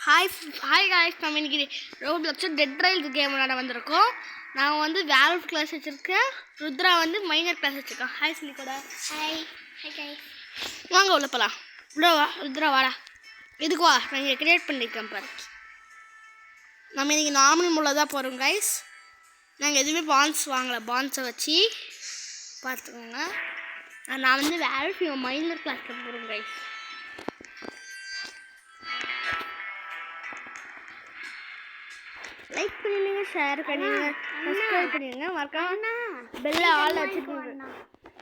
Hi hi guys, நம்ம இன்னைக்கு ரோப்ளாக்ஸில் dead rails game விளையாட வந்திருக்கோம். நான் வந்து வேல்வ் கிளாஸ் வச்சுருக்கேன், ருத்ரா வந்து மைனர் கிளாஸ் வச்சுருக்கேன். ஹாய் சொல்லி கூட. Hi hi guys. வாங்க உள்ள போகலாம். உள்ள வா ருத்ரா, வாடா. இதுக்கு வா, நான் இங்கே க்ரியேட் பண்ணியிருக்கேன் பாரு. நம்ம இன்றைக்கி நார்மல் மூலம் தான் போகிறோம் கைஸ். நாங்கள் எதுவுமே பான்ஸ் வாங்கலை, பான்ஸை வச்சு பார்த்துக்கோங்க. நான் வந்து வேல்வ் மைனர் கிளாஸில் போகிறோம் கைஸ். லைக் பண்ணிடுங்க, ஷேர் பண்ணிடுங்க, சப்ஸ்கிரைப் பண்ணிடுங்க, மறக்காம பெல்ல ஆல்ல வச்சுக்கோங்க.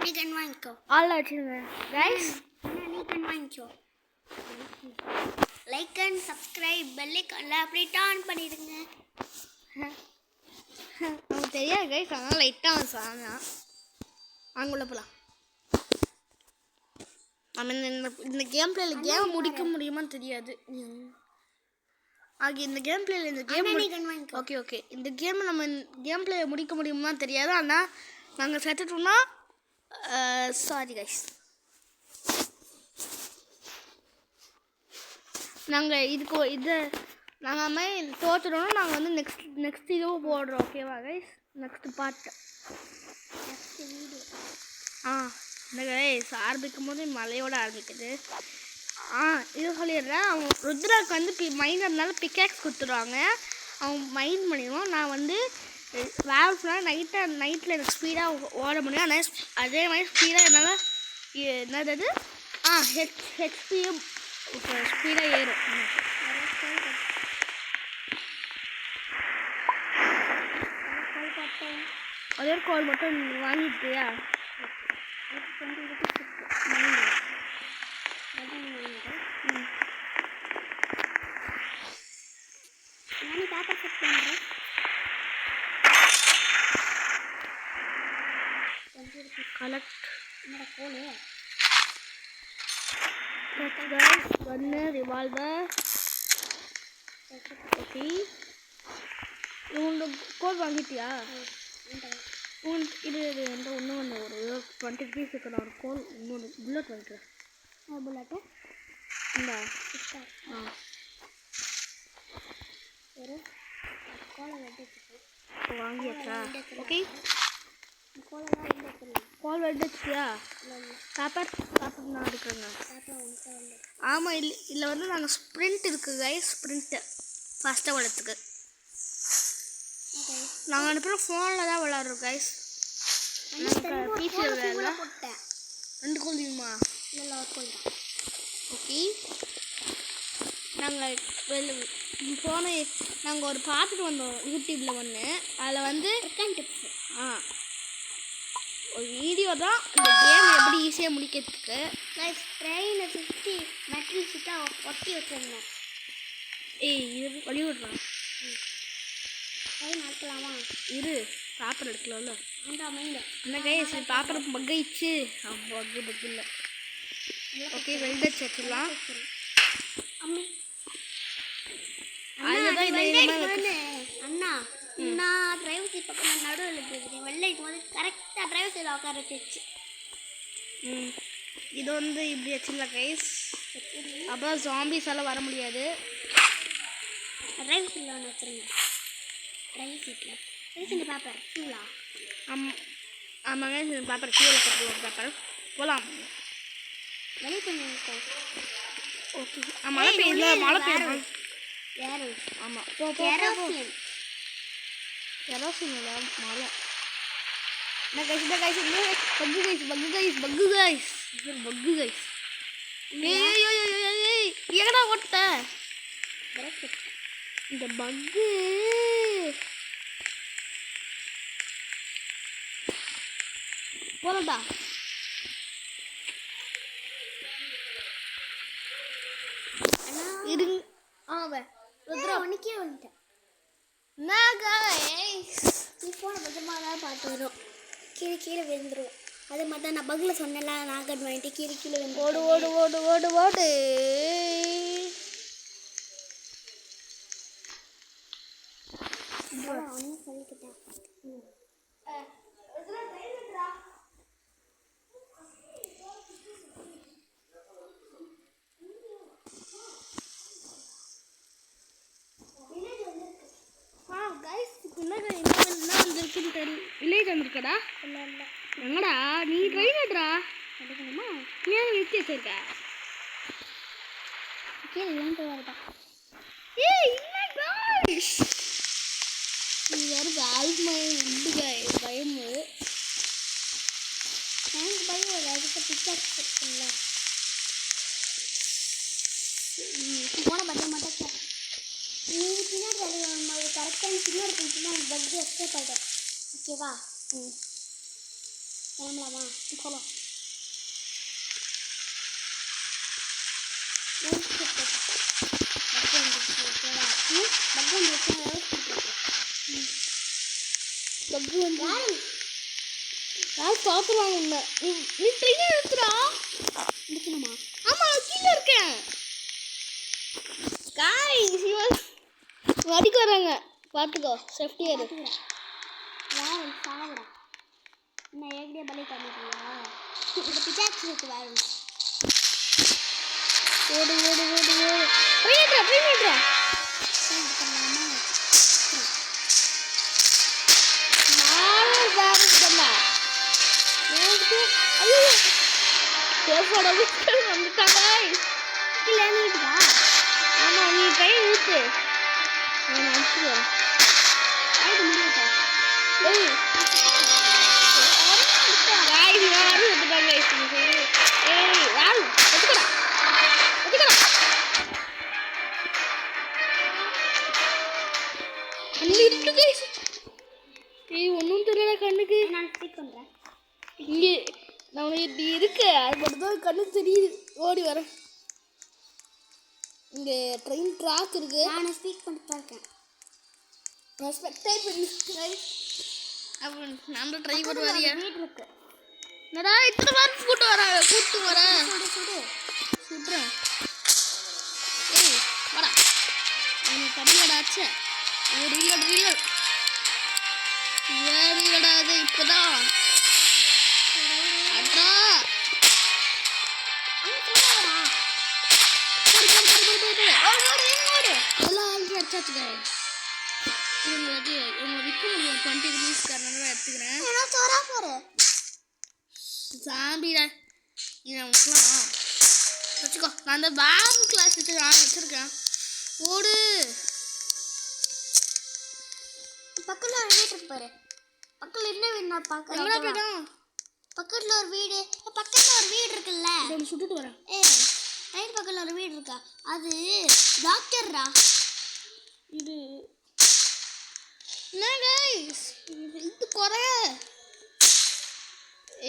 நீ கன் வாங்கிக்கோ. ஆல்ல வச்சுக்கோங்க கைஸ். நீ கன் வாங்கிக்கோ. லைக் அண்ட் சப்ஸ்கிரைப் பெல் ஐகான்ல அப்படியே ஆன் பண்ணிடுங்க. நமக்கு தெரியாது கைஸ், அதனால லைட்டாக சாங்க வாங்க உள்ள போகலாம். நம்ம இந்த கேம் பிளேல கேம் முடிக்க முடியுமான்னு தெரியாது. ஆகி இந்த கேம் பிளேல இந்த கேம் ஓகே இந்த கேம் நம்ம கேம் பிளே முடிக்க முடியுமான்னு தெரியாது. ஆனால் நாங்கள் செத்துட்டோம்னா சாரி கைஸ். நாங்கள் இதை நாங்கள் தோற்றுட்டோம்னா நாங்கள் வந்து நெக்ஸ்ட் இதுவும் போடுறோம். ஓகேவா கைஸ்? நெக்ஸ்ட் பார்ட் இந்த கைஸ் ஆரம்பிக்கும் போது மழையோடு ஆரம்பிக்குது. இது சொல்லிடுறேன். அவங்க ருத்ராவுக்கு வந்து மைனர்னால பிக்காக்ஸ் கொடுத்துருவாங்க, அவங்க மைண்ட் பண்ணிடுவோம். நான் வந்து வேவ்ஸ்னால் நைட்டில் எனக்கு ஸ்பீடாக ஓட முடியும். ஆனால் அதே மாதிரி ஸ்பீடாக என்னால் என்னது ஹெச்பியும் ஸ்பீடாக ஏறும். அதே ஒரு கால் மட்டும் வாங்கிட்டியா? கன்னு, ரிவால்வர். ஓகே, இவங்க கோல் வாங்கிட்டியா? இது வந்து ஒன்று ஒரு 20 பீஸ் இருக்கிற ஒரு கோல், இன்னொன்று புல்லட் வாங்கிக்கிறேன். புல்லட்டு இந்த வாங்கியாச்சா? ஓகே, கோல் வெடிச்சியா? பேப்பர் நான் எடுக்கிறேங்க. ஆமாம், இல்லை வந்து நாங்கள் ஸ்ப்ரிண்ட் இருக்குது கைஸ். ஸ்ப்ரிண்ட்டு ஃபாஸ்ட்டாக விளையாடுறதுக்கு நாங்கள் அனுப்புகிற ஃபோனில் தான் விளாட்றோம் கைஸ். நாங்கள் பிசியில் விளையாடல. 2 கோல் தெரியுமா? ஓகே, நாங்கள் ஃபோனை நாங்கள் ஒரு பார்த்துட்டு வந்தோம் யூடியூப்பில் ஒன்று. அதில் வந்து ஒரு வீடியோ தான் இந்த கேம் எப்படி ஈஸியாக முடிக்கிறதுக்கு. நான் ட்ரெயினை சுற்றி மெட்டல் சுற்றி ஒட்டி வச்சுருந்தேன். இது வழி விடுறான். ட்ரெயின் நடக்கலாமா? இரு, பேப்பர் எடுக்கலாம்ல. அந்த கைஸ் பேப்பர் பக்காயிடுச்சு. பக்கு இல்லை. ஓகே, வெல்டச் வச்சிடலாம். அண்ணா நான் டிரைவர் சீட் பக்கம் நடுவில் இருக்கிறேன். வெள்ளைக்கு போது கரெக்டாக டிரைவர் சீட்டில் உட்கார வச்சிருச்சு. இது வந்து இப்படி வச்சிடலாம் கைஸ். அப்போ ஜாம்பிஸால் வர முடியாது. டிரைவர் சீட்டில் ஒன்று வச்சுருங்க. டிரைவர் சீட்டில் ரீசெண்ட் பேப்பர் ஃபுல்லா. ஆமாங்க, பேப்பர் கீழே போட்டுருவோம். பேப்பர் போகலாம். வெளியே கொஞ்சம் ஓகே, மழை பெய்யுது. மழை பெய்யுது. ஆமாம், கெரோசின் இல்லை மழை. என்ன கைஸ், இந்த கைஸ் பக்கு கைஸ். எங்கடா ஓட்ட இந்த பக்கு? போறடா. இருங்க. ருத்ரா உனக்கே வந்துட்டேன். நீ போன பத்திரமாக தான் பார்த்து வரும். கீழே விழுந்துடும். அதே மாதிரி தான் நான் பக்கில் சொன்னேன்ல, நாகன் வாங்கிட்டு கீழே வந்து ஓடு ஓடு ஓடு ஓடு ஓடு. அவனையும் சொல்லிக்கிட்டேன். வில்லேஜ் வந்துருக்கடா. இல்லை இல்லை எங்கடா நீ ட்ரெயின்டா எடுக்கணுமா? ஏன் நிறுத்தி வச்சிருக்க? கீழே ஏன் போய் வருதா? ஏய் இல்லை guys. இது வேறு வேல்வ் உண்டு guys. பயம் எனக்கு பயம் ஒரு அதுக்கு பிக்சாக்ஸ் இருக்குல்ல. போன பட்டம் மாட்டேன். நீ பின்னாடி அது கரெக்டாக பின்னாடி போயிட்டுனா பக் எஸ்கேப் ஆகிடும். ஓகேவா? கிளம்பலாமா? போகலாம். பக்கு வந்து யார் பார்த்துருவாங்க உன்னை. நீ ட்ரெயினை எடுத்துடா. இருக்கணுமா? ஆமாம் நான் கீழே இருக்கேன். அடிக்க வராங்க பார்த்துக்கோ. சேஃப்டியாக இருக்கு. வேறு சாவிடா. என்ன ஏகடியா பலி காமிக்கிறியா? இந்த பிச்சாக்ஸ் இருக்கு வேறு. ஓடு ஓடு ஓடு ஓடு. ட்ரெயின் வந்துட்டாங்க. இல்லை நீட்டுதா? ஆமாம் நீ ட்ரெயின் ஊற்று. நான் அடிச்சுடுவேன். ஆயிட்டு முடியாட்டா? ஏய் யாரும் வந்துட்டாங்க. ஏய் யாரும் எடுத்துக்கடா எடுத்துக்கடா. கண்ணு இருக்கு guys. ஏய் ஒன்றும் தெரியல கண்ணுக்கு. நான் ஸ்பீக் பண்ணுறேன். இங்கே நான் இப்படி இருக்கு. அது மட்டும் தான் கண்ணு தெரியுது. ஓடி வரேன். இங்கே ட்ரெயின் ட்ராக் இருக்கு. நான் ஸ்பீக் பண்ணிட்டு தான் இருக்கேன். நான் ஸ்பெக்டேட் பண்ணி அப்புறம் நான் டிரைவர் வரியா? வீடு இருக்கு. என்னடா இத்தனை வாரம் கூட்டு வரேன். சுடு சுடு சுடுறேன். ஏய் வாடா. அவனை தமிழடாச்சே. ஒரு ரீலர் ஏன் ரீலடாது இப்போதான். அடா எல்லாம் ஆல்ரெடி அடிச்சாச்சுங்க. இவங்க விற்க முடியும் 20 rupees எடுத்துக்கிறேன். சாம்பிடா இது அவங்களுக்குலாம் வச்சுக்கோ. நான் அந்த பேங்க் கிளாஸ் வச்சுருக்கேன். ஓடு. பக்கத்தில் ஒரு வீடு இருக்கு பாரு. பக்கத்தில் என்ன வீடு நான் பார்க்க எங்கடா போய்டும்? பக்கத்தில் ஒரு வீடு. பக்கத்தில் ஒரு வீடு இருக்குல்ல. ஒன்று சுட்டுட்டு வரேன். ரைட் பக்கத்தில் ஒரு வீடு இருக்கா? அது டாக்டர்ரா. இது என்ன கைஸ் இது குறை.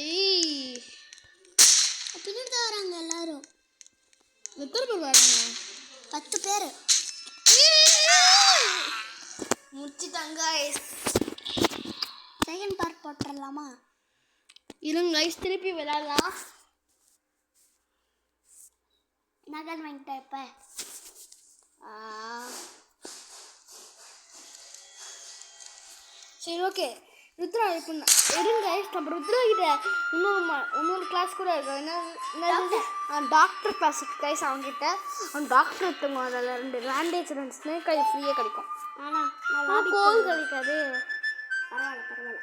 ஏய் பின்னாடி தான் வராங்க எல்லாரும். எத்தனை பேர் வராங்க? 10 பேர். முடிச்சிட்டாங்க கைஸ். Second part போட்டுடலாமா? இருங்க கைஸ் திருப்பி விளையாடலாம். நகல் வாங்கிட்டேன் இப்போ. சரி ஓகே ருத்ரா இப்போ எடுங்க கைஸ். நம்ம ருத்ரா கிட்ட இன்னொரு கிளாஸ் கூட இருக்கும். என்ன டாக்டர் கிளாஸ் கைஸ். அவங்ககிட்ட அவன் டாக்டர் எடுத்துங்க. அதில் 2 பேண்டேஜ் 2 ஸ்னேக் கை ஃப்ரீயாக கிடைக்கும். ஆனால் கோல் கிடைக்காது. பரவாயில்ல.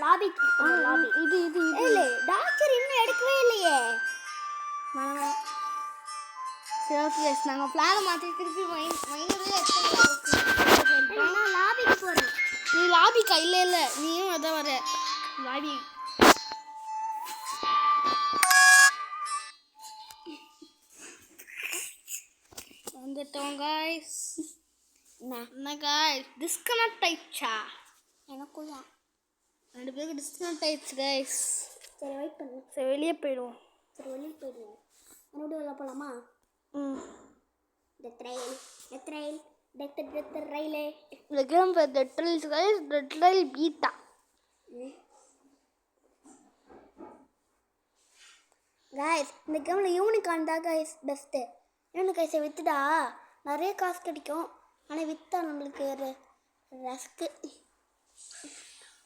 லாபி இது இல்லை டாக்டர் இன்னும் எடுக்கவே இல்லையே. சரி ஓகே கைஸ் நாங்கள் பிளானை மாற்றி திருப்பி மைனரே நான் லாபிக்கு போகிறேன். நீ லாபிக்கா? இல்லை நீயும் அதான் வர லாபி. வந்துட்டோம் கைஸ். என்ன கைஸ் டிஸ்கனெக்ட் ஆயிடுச்சா? எனக்கும் தான் 2 பேருக்கு டிஸ்கனெக்ட் ஆயிடுச்சு கைஸ். சரி வெயிட் பண்ணு. சரி வெளியே போயிடுவோம். வெளியே போயிடுவோம். மறுபடியும் வெளில போகலாமா? டெத் ரயில் இந்த கேம் பேர் டெட் ரயில்ஸ் கைஸ். டெட் ரயில் பீட்டா. கைஸ் இந்த கேமில் யூனிகார்ன் தான் கைஸ் பெஸ்ட்டு. யூனிகார்ஸை விற்றுடா நிறைய காசு கிடைக்கும். ஆனால் விற்றா நம்மளுக்கு ஒரு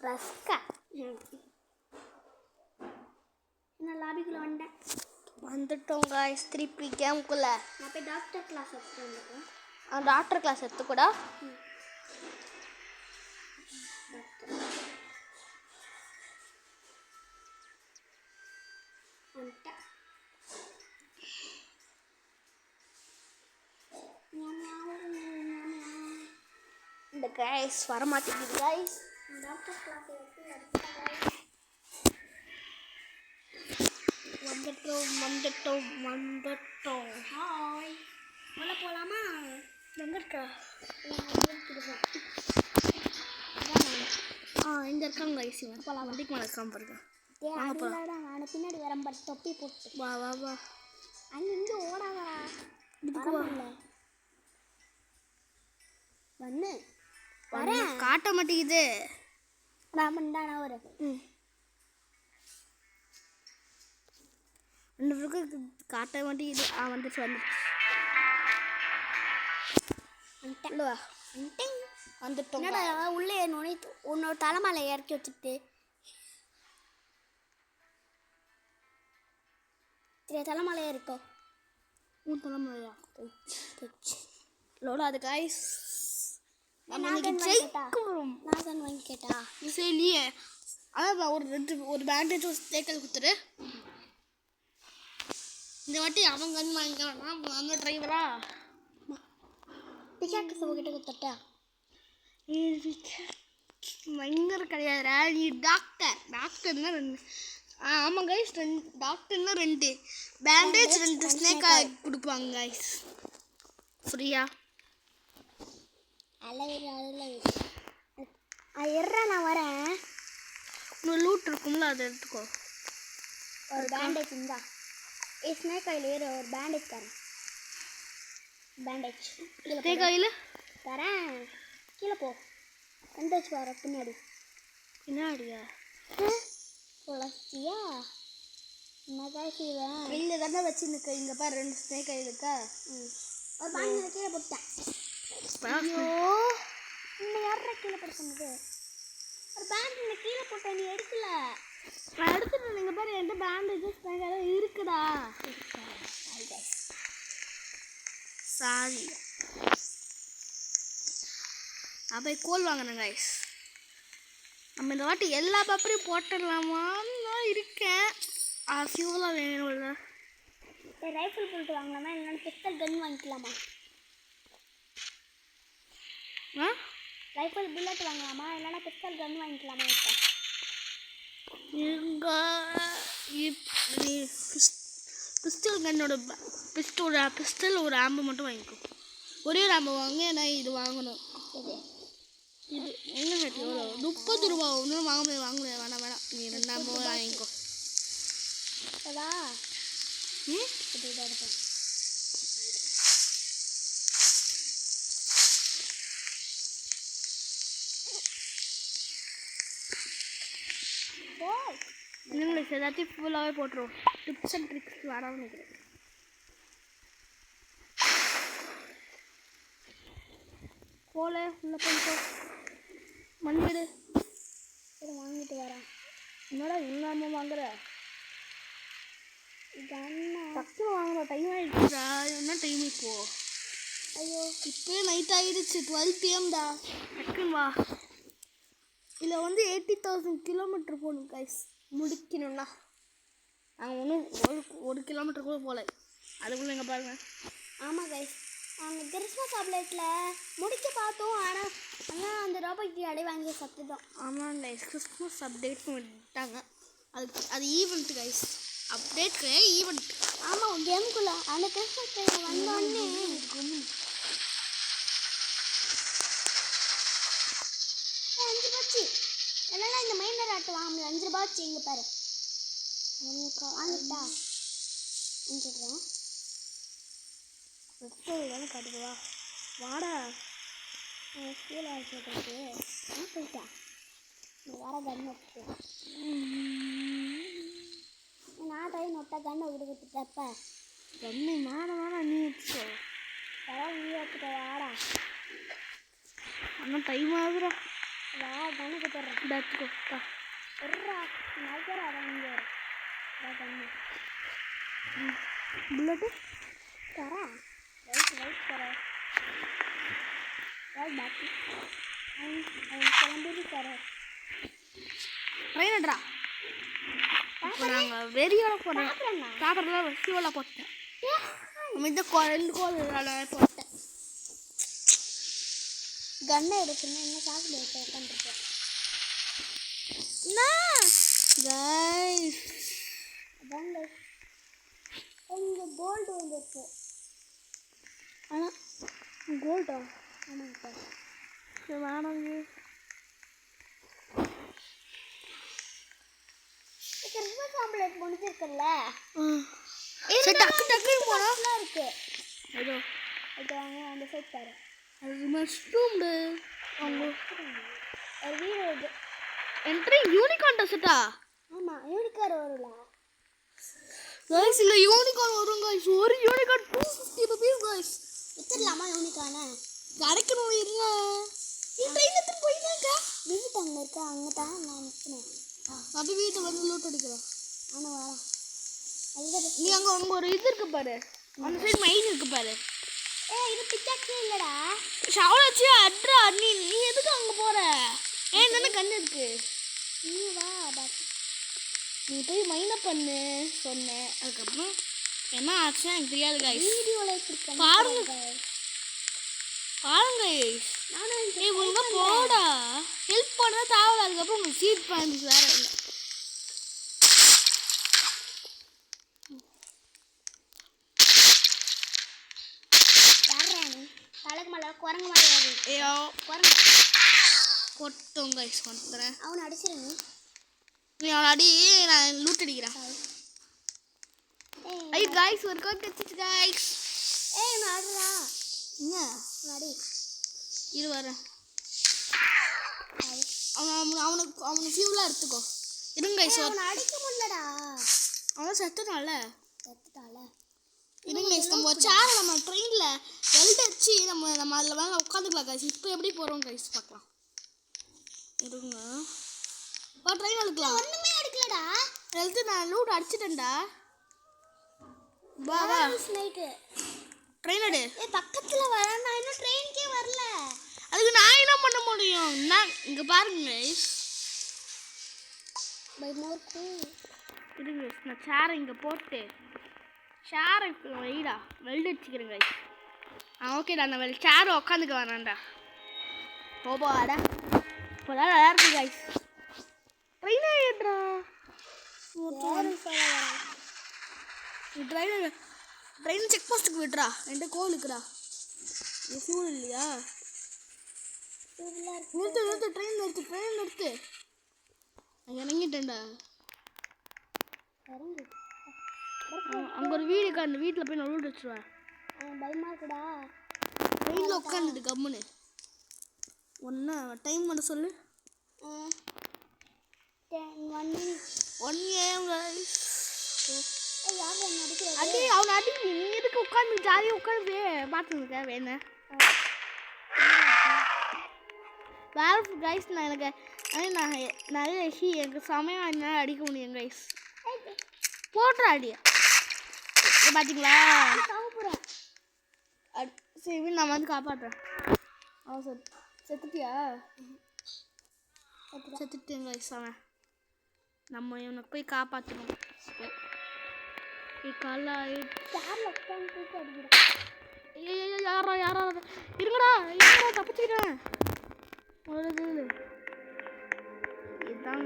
ரஸ்கா. நான் லாபிக்குள்ளே வந்துட்டோம் கைஸ் திருப்பி கேமுக்குள்ளே. நான் போய் டாக்டர் கிளாஸ் எடுத்துட்டு வந்துடுறேன். டாக்டர் கிளாஸ் எடுத்துக்கூடா. வந்துட்டேன். இந்த கைஸ் வரமாட்டேங்குது கைஸ். டாக்டர் கிளாஸ் எடுத்து வந்துட்டோம். ஹாய் உள்ள போகலாமா? எங்கே இருக்கா? இங்கே இருக்காங்க கைஸ். இவன் போகலாம். வண்டிக்கு மேலே இருக்காம பாருங்க. நான் பின்னாடி வரேன். பட் தொப்பி போட்டு வா வா வா. அங்கே இங்கே ஓடாதா? இதுக்கு வா. வந்து வரேன். காட்ட மாட்டேங்குது. நான் ஒரு ரெண்டு பேருக்கும் காட்ட மாட்டேங்குது. வந்துச்சு வந்துட்டோம். என்னடா உள்ளே நுழைத்து உன்னோட தலைமலை இறக்கி வச்சுட்டு தலைமலையா இருக்கோ? உன் தலைமலையா? லோடா அது கைஸ். நாகன் வாங்கி கேட்டா சரியே. அதான் ஒரு பேண்டேஜ் தேக்கல் கொடுத்துரு. இந்த வாட்டி அவங்க கன் வாங்கிக்கலாம். அந்த டிரைவரா பிகாக்கு கிட்ட கொடுத்துட்டா பயங்கர கிடையாதுடா. நீ டாக்டர்னா 2. ஆமாம் கைஸ். டாக்டர்னா 2 பேண்டேஜ் 2 ஸ்னேக் கொடுப்பாங்க கைஸ் ஃப்ரீயா. நான் வரேன். இன்னும் லூட் இருக்கும்ல, அதை எடுத்துக்கோ. ஒரு பேண்டேஜ் இருந்தா ஸ்னேக் ஆயில் ஏற ஒரு பேண்டேஜ் தரேன். பேண்டேஜ் ஸ்னேக் ஆயில் தரேன். கீழே போ. பேண்டேஜ் வர பின்னாடியா? துளசியா செய்வேன். வெளியில் தானே வச்சு நிற்க. இங்கே பாரு 2 ஸ்னேக் ஆயில் இருக்கா. ஒரு பேண்ட் கீழே போட்டேன். ஐயோ இன்னும் யார கீழே போட சொன்னது? ஒரு பேண்ட் கீழே போட்டேன். நீ எடுக்கல. நான் எடுத்துட்டேன். நீங்கள் பாரு என்கிட்ட பேண்டேஜஸ் ஸ்னேக் ஆயில் இருக்குடா. சாரி. அப்போ கோல் வாங்கினேன் கைஸ். நம்ம இந்த வாட்டி எல்லா பேப்பரையும் போட்டுடலாமான்னு தான் இருக்கேன். ஃபியூலாக வேணும்ல. ரைஃபிள் புல்லட் வாங்கலாமா இல்லைன்னா பிஸ்டல் கன் வாங்கிக்கலாமா? ரைஃபிள் புல்லட் வாங்கலாமா இல்லைன்னா பிஸ்டல் கன் வாங்கிக்கலாமா? பிஸ்டல் கன்னோட பிஸ்டல் ஒரு ஆம்பு மட்டும் வாங்கிக்கோ. ஒரே ஒரு ஆம்பு வாங்க. நான் இது வாங்கணும். இது என்ன ரேட்? எவ்வளோ? 30 ரூபா. ஒன்றும் வாங்க முடியாது. வேணாம். நீ 2 ஆம்பு வாங்கிக்கோ. இன்னும் எல்லாத்தையும் ஃபுல்லாகவே போட்டுருவோம். டிப்ஸ் அண்ட் ட்ரிக்ஸ் வராமல் நினைக்கிறேன். போல உள்ள போயிட்டோ. மண்ணிடு. சரி வாங்கிட்டு வரேன். என்னடா இல்லாமல் வாங்குற? டக்குனு வாங்குற டைம் ஆகிடுச்சுடா. என்ன டைம் இப்போ? ஐயோ இப்போயே நைட் ஆகிடுச்சு. 12 PM டா. டக்குன்னு வா. இதில் 80,000 கிலோமீட்டர் போகணும் கைஸ். முடிக்கணும்னா நாங்கள் ஒன்றும் 1 கிலோமீட்டர் கூட போகல. அதுக்குள்ளே எங்கே பாருங்கள். ஆமாம் கைஸ். நாங்கள் கிறிஸ்மஸ் அப்டேட்டில் முடிக்க பார்த்தோம். ஆனால் அந்த ரூபாய்க்கு அடை வாங்கி சத்துட்டோம். ஆமாம் கைஸ். கிறிஸ்மஸ் அப்டேட்னு விட்டாங்க. அது ஈவெண்ட் கைஸ். அப்டேட் கிடையாது, ஈவெண்ட். ஆமாம் கேமுக்குள்ளே அந்த கிறிஸ்மஸ் டைமில் வந்தோடனே 5 போச்சு. இல்லைன்னா இந்த மைனர் ஆட்டு வாங்க 5 ரூபா வச்சு இங்கே பாரு. வாங்கிட்டா வாங்கிடுறேன். தானே காட்டுவா. வாடா. கீழே வச்சுருக்கு. போயிட்டா. வேற கன் வச்சு நான் டைம் நொட்டா கண்ணை விடுவிட்டுட்டப்ப கண்ணு வேணா நீ வச்சுக்கோ. பரவாயில்ல நீ வச்சுக்கோ. வாடா. ஆனால் டைம் ஆகுறா. வா கண்ணுக்கு தர்றேன். எடுத்துக்கோ. எட்ரா நகர அவன் இங்கே கண்ணு புல்லட்டு தரேன். ரைட் தரேன். பாக்கி அவன் கிளம்பிருக்காரு. ட்ரெயினட்ரா இப்போ நாங்கள் வெறியோட போகிறோம். சாப்பிட்றேண்ணா. சாப்பிட்றதுல ஃபியூலாக போட்டேன். நம்ம இந்த 2 கோல் போட்டேன். கண்ணை எடுக்கணும். என்ன சாப்பிட வச்சு உட்காந்துருக்கேன். கைஸ் அதாங்க இங்கே கோல்டு வந்துருக்கு. ஆனால் கோல்டா? ஆமாங்க சார். சரி வேணாங்க. கிறிஸ்மஸ் ஆம்புலன்ஸ் முடிஞ்சிருக்குல்ல. சரி டக்கு டக்குன்னு போனால் இருக்கு. ஏதோ அது வாங்க அந்த சைட் பாரு. அது மஷ்ரூம்டு. அவங்க ஒரு வீடு வருது. என்ட்ரி யூனிகார்ன் டெசர்ட்டா? ஆமாம் யூனிகார் வரும்ல. கைஸ் இல்லை யூனிகார்ன் வரும் கைஸ். ஒரு யூனிகார்ன் 250 rupees கைஸ். வித்துடலாமா யூனிகார்னு? கிடைக்கணும் இருங்க. நீ ட்ரெயின் எடுத்து போயிட்டாங்க. வீட்டு அங்கே இருக்கா? அங்கே தான் நான் நிற்கிறேன். அப்படி வீட்டை வந்து லூட் அடிக்கிறேன். ஆனால் வரேன். அதுதான் நீ அங்கே ஒரு இது இருக்கு பாரு. அந்த சைடு மைன் இருக்கு பாரு. இது பிச்சாக்ஸே இல்லைடா. ஷவலாச்சு அட்ரா. நீ எதுக்கு அங்கே போகிற? ஏன் தானே கண்ணு இருக்கு. நீ வா பாத்து. நீ போய் மைனை பண்ணு சொன்னேன். அதுக்கப்புறம் என்ன ஆச்சுன்னா எனக்கு தெரியாது கைஸ். வீடியோவில் இப்படி பாருங்க பாருங்க கைஸ். நானும் நீ ஒழுங்கா போடா. ஹெல்ப் பண்ண தேவை. அதுக்கப்புறம் உங்களுக்கு சீட் பாயிண்ட்ஸ் வேற இல்லை. யாரா நீ? தலைக்கு மேலே குரங்கு மாதிரி ஐயோ குரங்கு கொட்டும் கைஸ். கொட்டுறேன். அவனை அடிச்சிரு நீ. நீ அவனை அடி. நான் லூட் அடிக்கிறேன். ஐ கைஸ் ஒரு கோட் கிடச்சிச்சு கைஸ். நான் ஆடுறா. என்ன அடி. இரு வரேன். அவனுக்கு ஃபியூலாக எடுத்துக்கோ. இருங்க கைஸ். அவனை அடிக்க முடியலடா. அவன் செத்துனால. செத்துட்டால. இருங்க கைஸ். நம்ம ஒரு சேரை நம்ம ட்ரெயினில் வெல்ட் அடிச்சு நம்ம அதில் மேலே உட்காந்துக்கலாம் கைஸ். இப்போ எப்படி போகிறோம் கைஸ் பார்க்கலாம். இருங்க ட்ரெயின் எடுக்கலாம். ஒன்றுமே எடுக்கலடா. எடுத்து நான் லூட் அடிச்சிட்டேன்டா. வா வா நைட்டு ட்ரெயின் எடு. பக்கத்தில் வர. நான் இன்னும் ட்ரெயினுக்கே வரல. அதுக்கு நான் என்ன பண்ண முடியும்? நான் இங்கே பாருங்க கைஸ். பை மோர் கூ. இருங்க கைஸ். நான் சேரை இங்கே போட்டு சேரை வைடா வெல்ட் அடிச்சுக்கிறேன் கைஸ். ஓகேடா. நான் சேரை உட்காந்துக்க வேணாண்டா. போபாடா. இப்போதான் நல்லா இருக்கு கைஸ். ட்ரெயினே ஏற்றா. ட்ரெயின் செக் போஸ்ட்டுக்கு விட்டுறா. என்கிட்ட கோல் இருக்குடா. இது ஃபியூல் இல்லையா? நிறுத்து ட்ரெயின் நிறுத்து. நான் இறங்கிட்டேன்டா. அங்கே ஒரு வீடு இருக்கா. அந்த வீட்டில் போய் நான் லூட் வச்சுருவேன். பயமா இருக்குடா. ட்ரெயினில் உட்காந்துட்டு கம்முன்னு ஒன்று டைம் பண்ண சொல்லு. 1 minute. 1 AM guys. யார் என்ன அடிக்கிறது? அடி அவனை அடி. நீ எதுக்கு உட்காந்து ஜாலியாக உட்காந்து பார்த்துருக்க வேணா வேறு கைஸ். நான் நிறைய எனக்கு சமயம் என்னால் அடிக்க முடியும் கைஸ். போட்டுற அடியா பார்த்தீங்களா? சரி நான் வந்து காப்பாற்றுறேன். அவன் செத்துட்டியா? செத்துட்டேன் கைஸ். அவன் நம்ம இவனுக்கு போய் காப்பாற்றணும். யாரா இருங்கடா தப்பிச்சுக்கிறேன். இதுதான்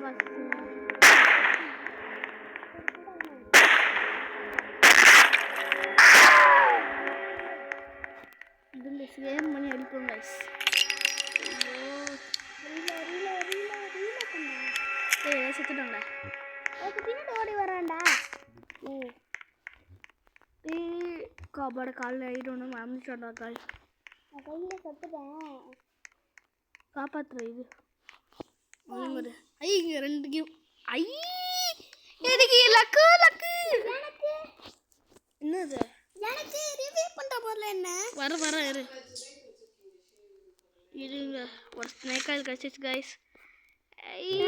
இதுல சேம் பண்ணி அடிப்போம் கைஸ். செத்துட்டாங்க. பின்னாடி ஓடி வரான்டா. காப்பாடு காலில் ஆகிட்டோன்னு மறந்துட்டான்டா கால். நான் கையில் செத்துட்டேன். காப்பாற்றுற இது ஒரு ஐ இங்கே 2 கேம். ஐ எனக்கு லக்கு எனக்கு என்னது? எனக்கு ரிவ்யூ பண்ணுற போதில் என்ன வர இருங்க. ஒரு ஸ்னேக் ஆயில் கிடச்சிச்சு கைஸ்.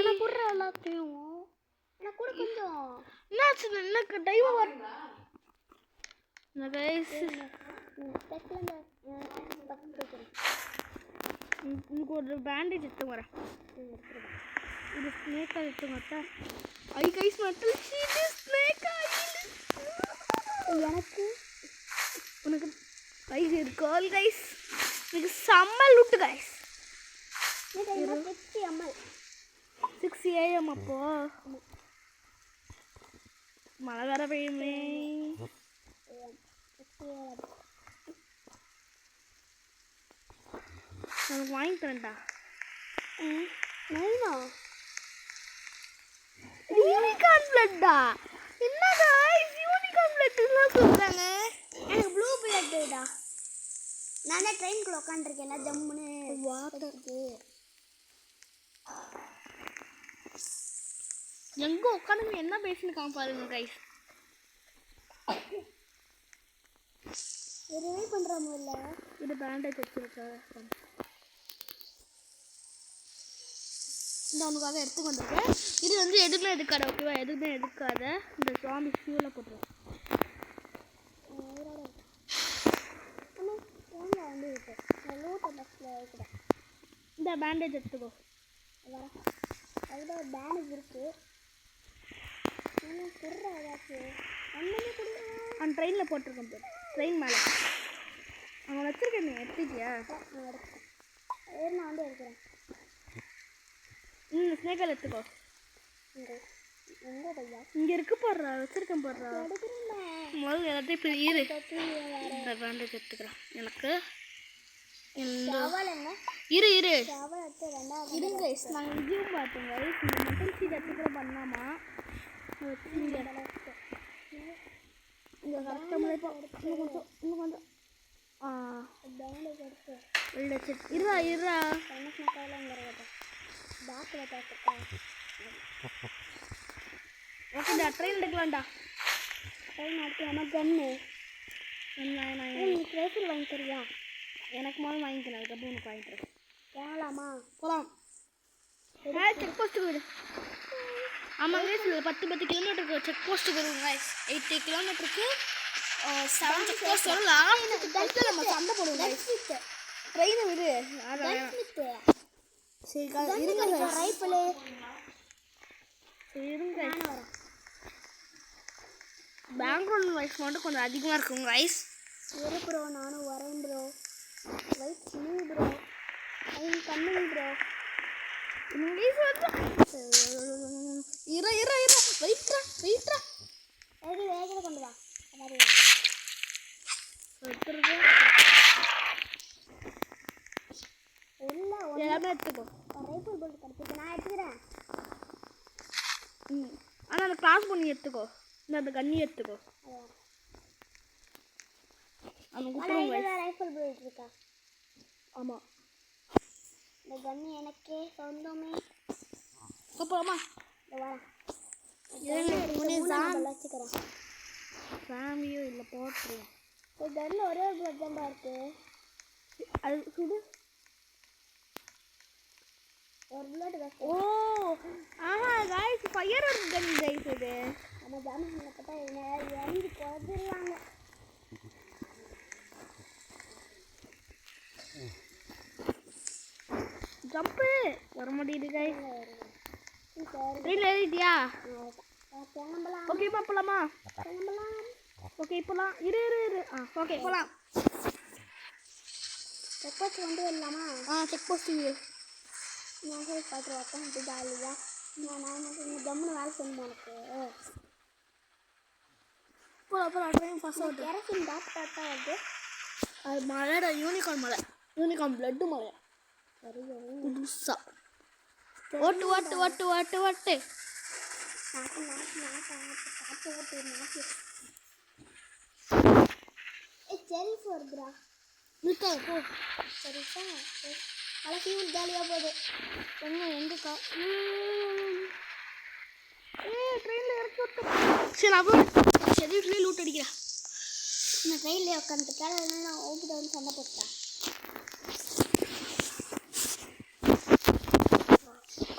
நான் போடுற எல்லாத்தையும் நான் கூட கொஞ்சம் என்னாச்சு? எனக்கு டைம் வர கைஸ். உங்களுக்கு ஒரு பேண்டேஜ் எடுத்து வரேன். இது ஸ்னேக் ஆயில் எடுத்து மாட்டேன். ஐ கைஸ் மட்டும் ஸ்னேக் ஆயில் எனக்கு உனக்கு கைஸ் இருக்கு ஆல் கைஸ். எனக்கு செம்ம லுட்டு கைஸ். 6 ml 6 AM அப்போ மழை வர பெய்யுமே. எனக்கு வாங்கி தரேன்டா. நைனா யூனிகார்ன் பிளட்டா? என்ன கைஸ் யூனிகார்ன் பிளட்னா சொல்றாங்க. எனக்கு ப்ளூ பிளட்டா. நான் தான் ட்ரெயின்குள்ள உட்காந்துருக்கேன்ல ஜம்முன்னு வாட்டருக்கு. எங்க உட்காந்து என்ன பேசினுக்காம பாருங்க கைஸ். எதுவுமே பண்ணுறாமோ இல்லை. இது பேண்டேஜ் வச்சுருக்கா. இந்த உனக்காக எடுத்து வந்திருக்கேன். இது வந்து எதுவுமே எடுக்காத ஓகேவா? எதுவுமே எடுக்காத. இந்த சுவாமி ஷூவில் போட்டுருவோம். இந்த பேண்டேஜ் எடுத்துக்கோ. அதில் பேண்டேஜ் இருக்கு. ஏதாச்சும் அந்த ட்ரெயினில் போட்டிருக்கேன் பேர். ட்ரெயின் மேலே அவன் வச்சுருக்கேன். நீ எடுத்துக்கிட்டியா? நான் எடுத்துக்கிறேன். நான் வந்து எடுக்கிறேன். ஸ்னேக்கால் எடுத்துக்கோ. எங்கே பையா இங்கே இருக்கு போடுறா. வச்சுருக்கேன் போடுறா. எடுக்கிறேன். முதல்ல எல்லாத்தையும் இப்போ இரு. இந்த பேண்டேஜ் எடுத்துக்கிறேன். எனக்கு இந்த இரு இரு இருங்க. நாங்கள் இதையும் பார்த்தோம் கைஸ். இந்த மெட்டல் ஷீட் எடுத்துக்கிற பண்ணாமா இங்கே கரெக்டாக இன்னும் கொஞ்சம் இருடா இருடா. ஓகேடா ட்ரெயின் எடுக்கலாம்டா. ட்ரெயின் எடுத்துக்காம கன்னு ரைஃபிள் வாங்கி தருவியா? எனக்கு முதல்ல வாங்கிக்கிறேன். அதுக்கப்புறம் உனக்கு வாங்கிக்கிறேன். வாங்கலாமா? போகலாம். செக் போஸ்ட்டுக்கு விடு. ஆமாங்க இதில் 10 கிலோமீட்டருக்கு செக் போஸ்ட்டுக்கு வருவோங்க. 80 கிலோமீட்டருக்கு 7 செக் போஸ்ட் வரும். லாஸ்ட்டு நம்ம சண்டை போடுவோம். ட்ரெயினை விடு. சரி இருங்க ரைஃபிளு இருங்க. பேக்ரவுண்ட் வாய்ஸ் மட்டும் கொஞ்சம் அதிகமாக இருக்குங்க கைஸ். சரி ப்ரோ நானும் வரேன் ப்ரோ. ரைட் நீ bro. I'm coming bro. English வந்து இரு வெயிட்ரா. வேகத்தில் கொண்டு வா. எல்லாமே எடுத்துக்கோ. ரைஃபிள் போட்டு கிடச்சிட்டு நான் எடுத்துக்கிறேன். ஆனால் அந்த கிளாஸ் பண்ணி எடுத்துக்கோ. அந்த கண்ணி எடுத்துக்கோ. அவன் குத்துறவங்க ரைஃபிள் போயிட்டு இருக்கா. ஆமாம். இந்த கண்ணி எனக்கே சொந்தமே. அப்புறமா வச்சுக்கிறேன். ஃபேமிலியும் இல்லை போட்டுருவோம். ஒரு கன்னில் ஒரே ஒரு பிளட் தான்டா இருக்கு. அது சுடு. ஒரு பிளட் தான். ஓ ஆஹா கைஸ் ஃபயர் கன் கைஸ் இது. நம்ம ஜாமீன் பார்த்தா இறங்கி குறைஞ்சிருவாங்க. ஜம்ப்பு வர முடியுது கைஸ். ட்ரெயினில் ஏறிட்டியா? ஓகேப்பா போகலாமா? ஓகே போகலாம். இரு ஓகே போகலாம். செக் போஸ்ட் கொண்டு வரலாமா? செக் போஸ்ட் இரு. நான் போய் பார்த்து உட்காந்து ஜாலியாக நான் மட்டும் ஜம்முன்னு வேலை செய்யணும். உனக்கு போகலாம் ட்ரெயின் ஃபஸ்ட் வருது. கெரசின் டாக்டர் வருது. அது மலையோட யூனிகார்ன் மலை. யூனிகார்ன் பிளட்டு மலை புதுசா. ஓட்டு ஓட்டு ஓட்டு ஓட்டு ஓட்டு செல்ஃப் வருதுடா. நிற்காது போ. சரிப்பா மழை ஃபீல் ஜாலியாக போகுது. எங்கக்கா ட்ரெயினில் இறக்கி விட்டு. சரி நான் போய் ஷெட்யூல்லேயே லூட் அடிக்கிறேன். நான் ட்ரெயின்லேயே உட்காந்துருக்கேன். அதனால நான் ஓப்பிட்ட வந்து சண்டை போட்டேன்.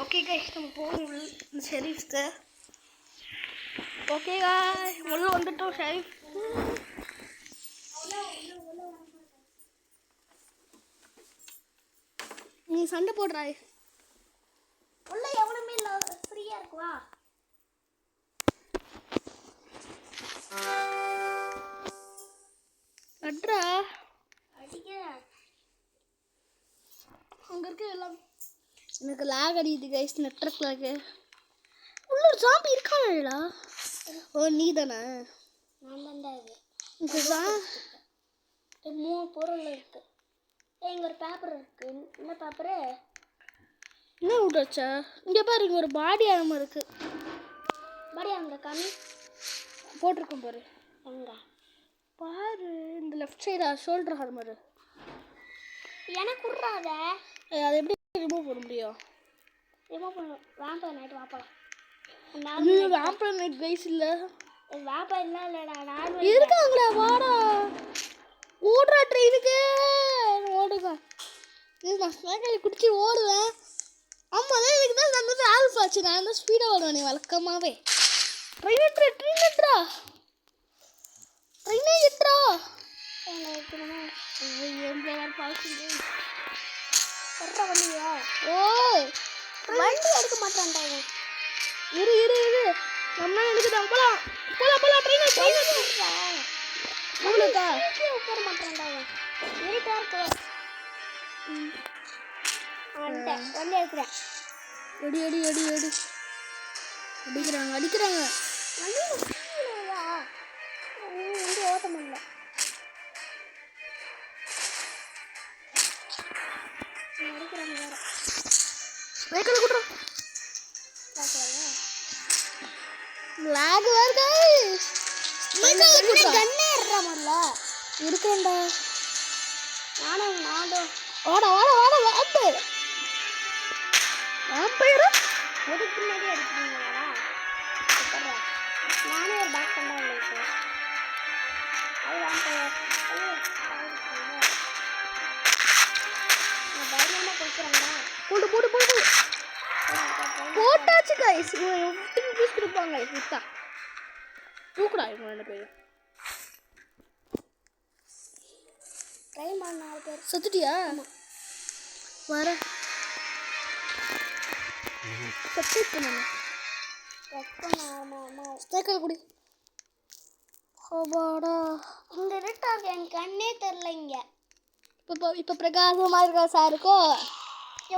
ஓகே கைஸ் நம்ம போகணும் ஷெரீஃப்க்கு. ஓகே காய் உள்ள வந்துட்டோம் ஷெரீஃப். நீ சண்டை போடுறா. உள்ள எவனுமே இல்லை, ஃப்ரீயாக இருக்குவா? அட்ரா அடிக்க அங்கே இருக்க எல்லாம் எனக்கு லாக் அடிக்குது கைஸ், நெட்ஒர்க் லாக். உள்ள ஒரு ஜாம்பி இருக்கானடா. ஓ நீ தானே? நான் தான்டா இது. இதுதான் 3 பொருள் இருக்கு. இங்கே ஒரு பேப்பர் இருக்கு. என்ன பேப்பரு? என்ன விட்டாச்சா? இங்கே பாரு, இங்கே ஒரு பாடி ஆரம்பம் இருக்கு. பாடி அங்கே கம்மி போட்டிருக்கோம் பாரு. எங்க பாரு இந்த லெஃப்ட் சைடா ஷோல்டர் ஹார்மரு. எனக்கு விட்றாத. அதை எப்படி ரிமூவ் பண்ண முடியும்? ரிமூவ் பண்ண வேம்பயர் நைட் வாப்பலாம். இது வேம்பயர் நைட் கைஸ் இல்லை, வேம்பயர்லாம் இல்லைடா, நார்மல் இருக்காங்களா? வாடா ஓடுறா ட்ரெயினுக்கு ஓடுங்க. நான் ஸ்நாக்கை குடிச்சு ஓடுவேன். ஆமாம் அதான் இதுக்கு தான் நான் வந்து ஆல்ஃபாச்சு. நான் தான் ஸ்பீடாக ஓடுவேன் நீ வழக்கமாகவே. ட்ரெயின் எட்ரா ட்ரெயினே எட்ரா. வண்டியா? ஓ வண்டி எடுக்க மாட்டான்டாங்க. இரு நம்ம எடுக்குதான். போலாம் ட்ரெயின் உங்களுக்கா உட்கார மாட்டான்டாங்க. இருட்டா இருக்கு. வண்டி எடுக்கிறேன். எடி அடிக்கிறாங்க. வண்டி ஓட்ட முடியல. அடிக்கிறாங்க வேற. வெஹிக்கிள் கூட்டுறோம். லாக் வேற गाइस. கண்ணே ஏறற மாதிரில இருக்கேன்டா. நானும் வாடா வாம்பயர் முதுகு பின்னாடி அடிக்கிறீங்களா? சூப்பரா. நானே ஒரு பேக் பண்ணா உங்களுக்கு. அது வாம்பயர். நான் பயங்கரமா கொடுக்குறேன்டா. போடு போட்டாச்சு गाइस. 15 பீஸ் கொடுப்பாங்க வித்தா. தூக்குடா இவங்க ரெண்டு பேரும். ட்ரை பண்ண 4 பேர். செத்துட்டியா? வர செத்துட்டேன். ஆமா ஸ்டேக்கல் குடி. ஹோபாடா இங்க இருட்டா இருக்கு, எனக்கு கண்ணே தெரியல. இங்க இப்போ பிரகாசமா இருக்கா சாருக்கோ?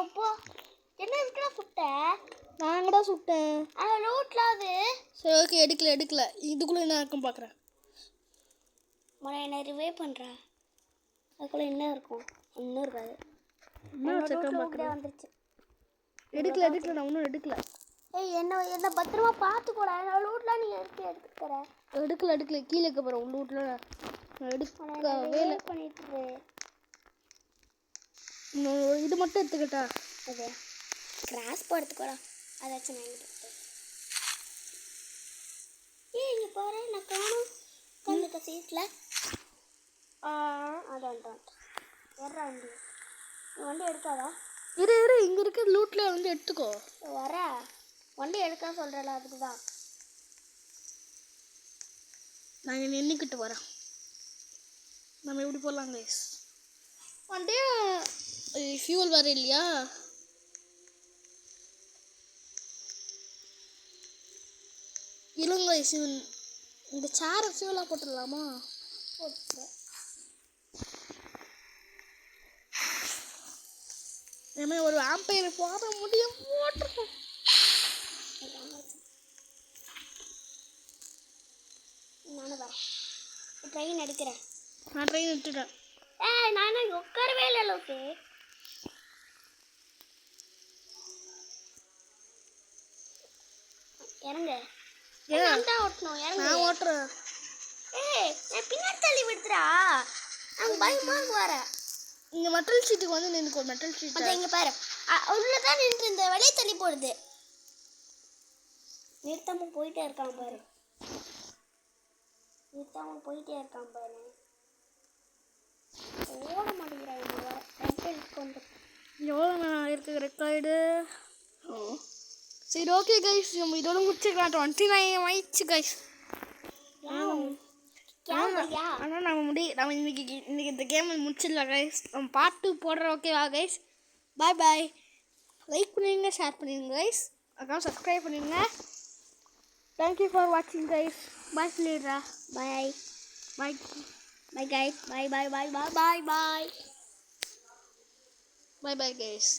எப்போ என்ன இருக்கா சுட்ட? நான் கூட சுட்டேன். ரோட்ல அது. சரி ஓகே, எடுக்கல. இதுக்குள்ள என்ன இருக்கும் பார்க்குறேன். என்ன ரிவே பண்ணுறேன். அதுக்குள்ள என்ன இருக்கும்? ஒன்றும் இருக்காது. வந்துருச்சு. எடுக்கல நான் ஒன்றும் எடுக்கல. ஏய் என்ன பத்திரமா பார்த்துக்கூடா. நான் லூட்லாம் நீ எடுத்துக்கிற. எடுக்கல கீழே இருக்க போகிறேன். உள்ளூட்டில் நான் எடுக்கவே பண்ணிட்டு இது மட்டும் எடுத்துக்கிட்டா. அது கிராஸ் போடுறதுக்கூடா அதாச்சும் நான் எடுத்துக்கிட்டேன். ஏய் இங்கே பாரு, நான் காணும் உட்காந்துக்க சீட்டில். அதான் வர்ற வண்டி. வண்டி எடுக்காதா? இரு இங்கே இருக்க லூட்டில் வந்து எடுத்துக்கோ. வர வண்டி எடுக்க சொல்கிறல, அதுக்கு தான் நாங்கள் நின்றுக்கிட்டு வரோம். நம்ம எப்படி போடலாம் கைஸ்? வண்டியே ஃபியூல் வர இல்லையா? இல்லைங்க கைஸ், இந்த சேரை ஃபியூலாக போட்டுடலாமா? போட்டு ஏமே ஒரு ஆம்பையர் போட முடியும். போட்டுருக்கோம். நானும் வரேன். ட்ரெயின் எடுக்கிறேன். நான் ட்ரெயின் விட்டுட்டேன். நான் உட்காரவே இல்லை அளவுக்கு. இறங்க. ஓட்டணும். நான் ஓட்டுறேன். நான் பின்னாடி தள்ளி விடுறா. நான் பயமா வர. இங்கே மெட்டல் ஷீட்டுக்கு வந்து நின்றுக்கோ. மெட்டல் ஷீட் அதான் இங்கே பாரு, உள்ளதான் நின்று இந்த வெளியே தள்ளி போடுது. நிறுத்தாம போயிட்டே இருக்கான் பாரு. ஓட மாட்டேங்கிறாங்க. கொண்டு எவ்வளோ நேரம் இருக்குது ரெக்கார்டு? சரி ஓகே கைஸ், நம்ம இதோட முடிச்சுக்கலாம். 29 ஆயிடுச்சு கைஸ். ஆனால் நம்ம இன்னைக்கு இந்த கேமை முடிச்சிடலாம் கைஸ். நம்ம பார்ட் 2 போடுறோம். ஓகேவா கைஸ்? பாய் பாய். லைக் பண்ணிடுங்க, ஷேர் பண்ணிடுங்க கைஸ். அப்புறம் சப்ஸ்கிரைப் பண்ணிடுங்க. தேங்க்யூ ஃபார் வாட்சிங் கைஸ். பாய் சொல்லிடுறா. பாய் பாய் பாய் கைஸ். பாய் பாய் பாய் பாய் பாய் பாய் பாய் பாய் கைஸ்.